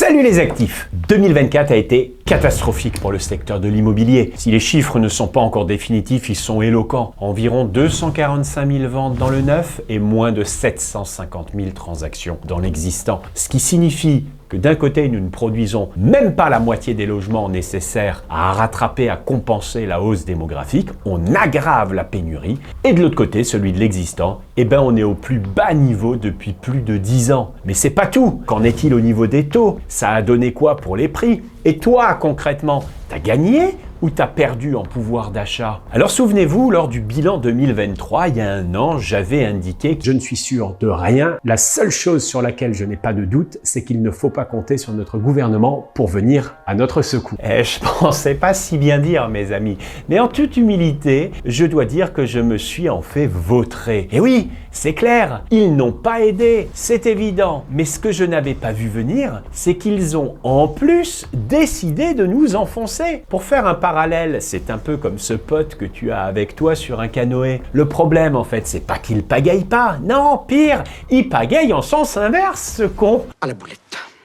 Salut les actifs! 2024 a été catastrophique pour le secteur de l'immobilier. Si les chiffres ne sont pas encore définitifs, ils sont éloquents. Environ 245 000 ventes dans le neuf et moins de 750 000 transactions dans l'existant. Ce qui signifie que d'un côté, nous ne produisons même pas la moitié des logements nécessaires à rattraper, à compenser la hausse démographique, on aggrave la pénurie, et de l'autre côté, celui de l'existant, on est au plus bas niveau depuis plus de 10 ans. Mais c'est pas tout. Qu'en est-il au niveau des taux? Ça a donné quoi pour les prix? Et toi, concrètement, t'as gagné ou t'as perdu en pouvoir d'achat? Alors souvenez-vous, lors du bilan 2023, il y a un an, j'avais indiqué que je ne suis sûr de rien. La seule chose sur laquelle je n'ai pas de doute, c'est qu'il ne faut pas compter sur notre gouvernement pour venir à notre secours. Je pensais pas si bien dire, mes amis. Mais en toute humilité, je dois dire que je me suis en fait vautrer. Et oui, c'est clair, ils n'ont pas aidé, c'est évident. Mais ce que je n'avais pas vu venir, c'est qu'ils ont en plus décidé de nous enfoncer. Pour faire un parallèle, c'est un peu comme ce pote que tu as avec toi sur un canoë. Le problème, en fait, c'est pas qu'il pagaille pas. Non, pire, il pagaille en sens inverse, ce con. À la boulette.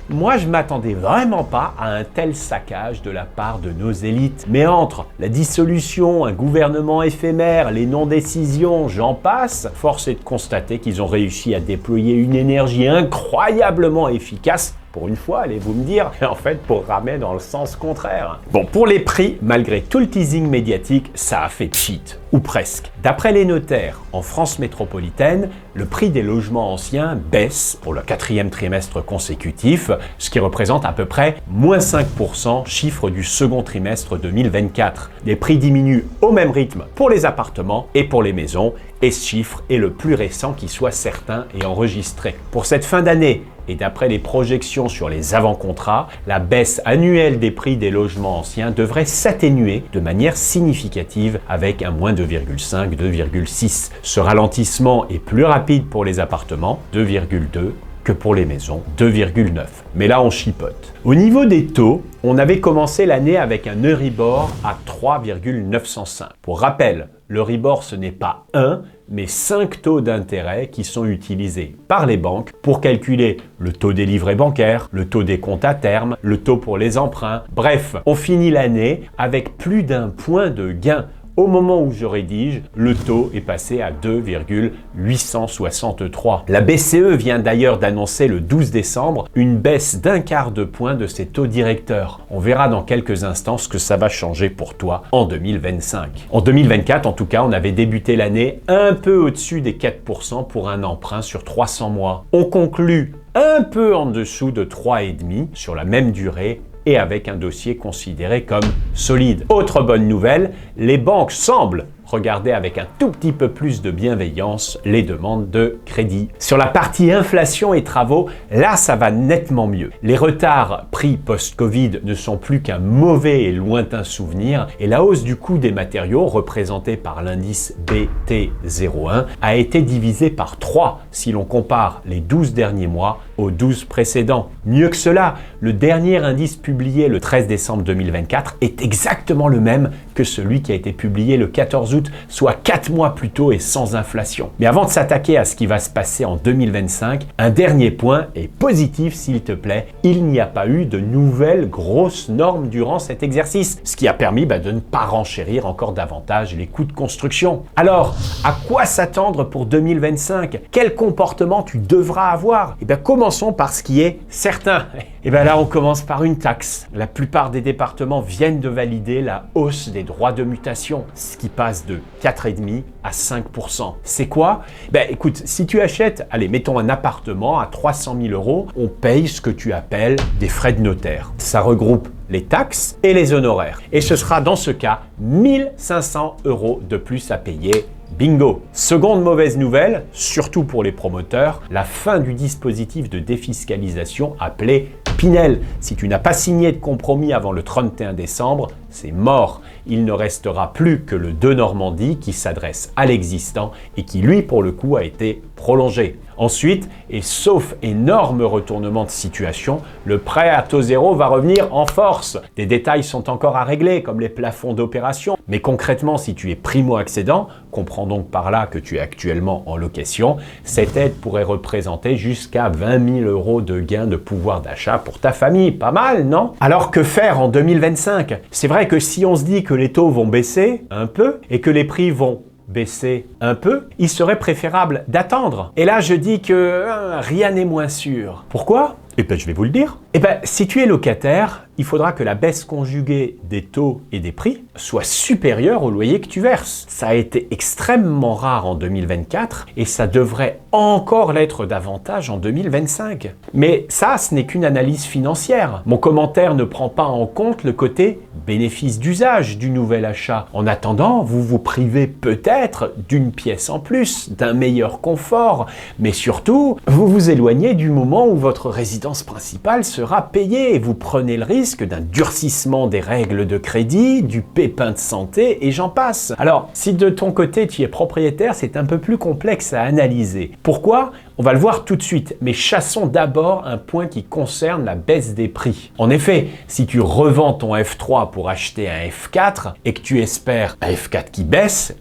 Moi, je m'attendais vraiment pas à un tel saccage de la part de nos élites. Mais entre la dissolution, un gouvernement éphémère, les non-décisions, j'en passe, force est de constater qu'ils ont réussi à déployer une énergie incroyablement efficace. Pour une fois, allez-vous me dire, et en fait pour ramer dans le sens contraire. Bon, pour les prix, malgré tout le teasing médiatique, ça a fait pchit, ou presque. D'après les notaires, en France métropolitaine, le prix des logements anciens baisse pour le 4e trimestre consécutif, ce qui représente à peu près moins 5%, chiffre du second trimestre 2024. Les prix diminuent au même rythme pour les appartements et pour les maisons, et ce chiffre est le plus récent qui soit certain et enregistré. Pour cette fin d'année, et d'après les projections sur les avant-contrats, la baisse annuelle des prix des logements anciens devrait s'atténuer de manière significative avec un moins 2,5, 2,6. Ce ralentissement est plus rapide pour les appartements, 2,2, que pour les maisons, 2,9. Mais là, on chipote. Au niveau des taux, on avait commencé l'année avec un Euribor à 3,905. Pour rappel, l'Euribor, ce n'est pas un, mais 5 taux d'intérêt qui sont utilisés par les banques pour calculer le taux des livrets bancaires, le taux des comptes à terme, le taux pour les emprunts. Bref, on finit l'année avec plus d'un point de gain. Au moment où je rédige, le taux est passé à 2,863. La BCE vient d'ailleurs d'annoncer le 12 décembre une baisse d'1/4 de point de ses taux directeurs. On verra dans quelques instants ce que ça va changer pour toi en 2025. En 2024, en tout cas, on avait débuté l'année un peu au-dessus des 4% pour un emprunt sur 300 mois. On conclut un peu en dessous de 3,5 sur la même durée et avec un dossier considéré comme solide. Autre bonne nouvelle, les banques semblent regarder avec un tout petit peu plus de bienveillance les demandes de crédit. Sur la partie inflation et travaux, là ça va nettement mieux. Les retards pris post-Covid ne sont plus qu'un mauvais et lointain souvenir et la hausse du coût des matériaux représentée par l'indice BT01 a été divisée par 3 si l'on compare les 12 derniers mois aux 12 précédents. Mieux que cela, le dernier indice publié le 13 décembre 2024 est exactement le même que celui qui a été publié le 14 août, soit 4 mois plus tôt et sans inflation. Mais avant de s'attaquer à ce qui va se passer en 2025, un dernier point est positif s'il te plaît, il n'y a pas eu de nouvelles grosses normes durant cet exercice, ce qui a permis de ne pas renchérir encore davantage les coûts de construction. Alors, à quoi s'attendre pour 2025? Quel comportement tu devras avoir? Commençons par ce qui est certain. Là, on commence par une taxe. La plupart des départements viennent de valider la hausse des droits de mutation, ce qui passe de 4,5 à 5%. C'est quoi? Écoute, si tu achètes, allez, mettons un appartement à 300 000 €, on paye ce que tu appelles des frais de notaire. Ça regroupe les taxes et les honoraires. Et ce sera dans ce cas 1 500 € de plus à payer. Bingo! Seconde mauvaise nouvelle, surtout pour les promoteurs, la fin du dispositif de défiscalisation appelé Pinel. Si tu n'as pas signé de compromis avant le 31 décembre, c'est mort. Il ne restera plus que le de Normandie qui s'adresse à l'existant et qui, lui, pour le coup, a été prolongé. Ensuite, et sauf énorme retournement de situation, le prêt à taux zéro va revenir en force. Des détails sont encore à régler, comme les plafonds d'opération. Mais concrètement, si tu es primo-accédant, comprends donc par là que tu es actuellement en location, cette aide pourrait représenter jusqu'à 20 000 € de gain de pouvoir d'achat pour ta famille. Pas mal, non? Alors que faire en 2025? C'est vrai que si on se dit que les taux vont baisser un peu et que les prix vont baisser un peu, il serait préférable d'attendre. Et là, je dis que rien n'est moins sûr. Pourquoi? Eh bien, je vais vous le dire. Eh bien, si tu es locataire, il faudra que la baisse conjuguée des taux et des prix soit supérieure au loyer que tu verses. Ça a été extrêmement rare en 2024 et ça devrait encore l'être davantage en 2025. Mais ça, ce n'est qu'une analyse financière. Mon commentaire ne prend pas en compte le côté bénéfice d'usage du nouvel achat. En attendant, vous vous privez peut-être d'une pièce en plus, d'un meilleur confort, mais surtout, vous vous éloignez du moment où votre résidence principale sera payée et vous prenez le risque d'un durcissement des règles de crédit, du pépin de santé et j'en passe. Alors, si de ton côté tu es propriétaire, c'est un peu plus complexe à analyser. Pourquoi? On va le voir tout de suite, mais chassons d'abord un point qui concerne la baisse des prix. En effet, si tu revends ton F3 pour acheter un F4 et que tu espères un F4 qui baisse,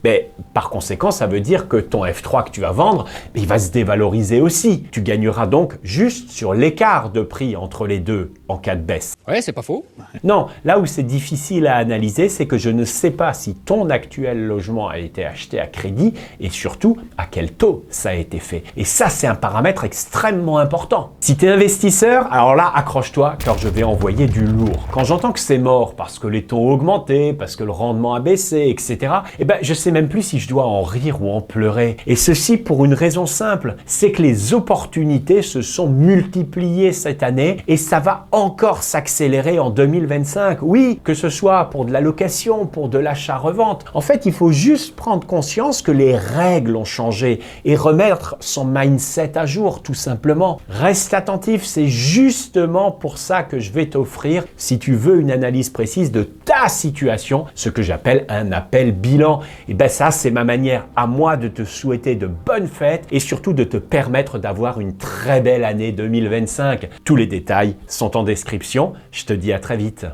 par conséquent, ça veut dire que ton F3 que tu vas vendre, il va se dévaloriser aussi. Tu gagneras donc juste sur l'écart de prix entre les deux en cas de baisse. Ouais, c'est pas faux. Non, là où c'est difficile à analyser, c'est que je ne sais pas si ton actuel logement a été acheté à crédit et surtout à quel taux ça a été fait. Et ça, c'est un paramètre extrêmement important. Si tu es investisseur, alors là, accroche-toi car je vais envoyer du lourd. Quand j'entends que c'est mort parce que les taux ont augmenté, parce que le rendement a baissé, etc., je sais même plus si je dois en rire ou en pleurer. Et ceci pour une raison simple, c'est que les opportunités se sont multipliées cette année et ça va encore s'accélérer en 2025. Oui, que ce soit pour de la location, pour de l'achat-revente. En fait, il faut juste prendre conscience que les règles ont changé et remettre son mindset à jour, tout simplement. Reste attentif, c'est justement pour ça que je vais t'offrir, si tu veux une analyse précise de ta situation, ce que j'appelle un appel bilan. Et ça, c'est ma manière à moi de te souhaiter de bonnes fêtes et surtout de te permettre d'avoir une très belle année 2025. Tous les détails sont en description. Je te dis à très vite.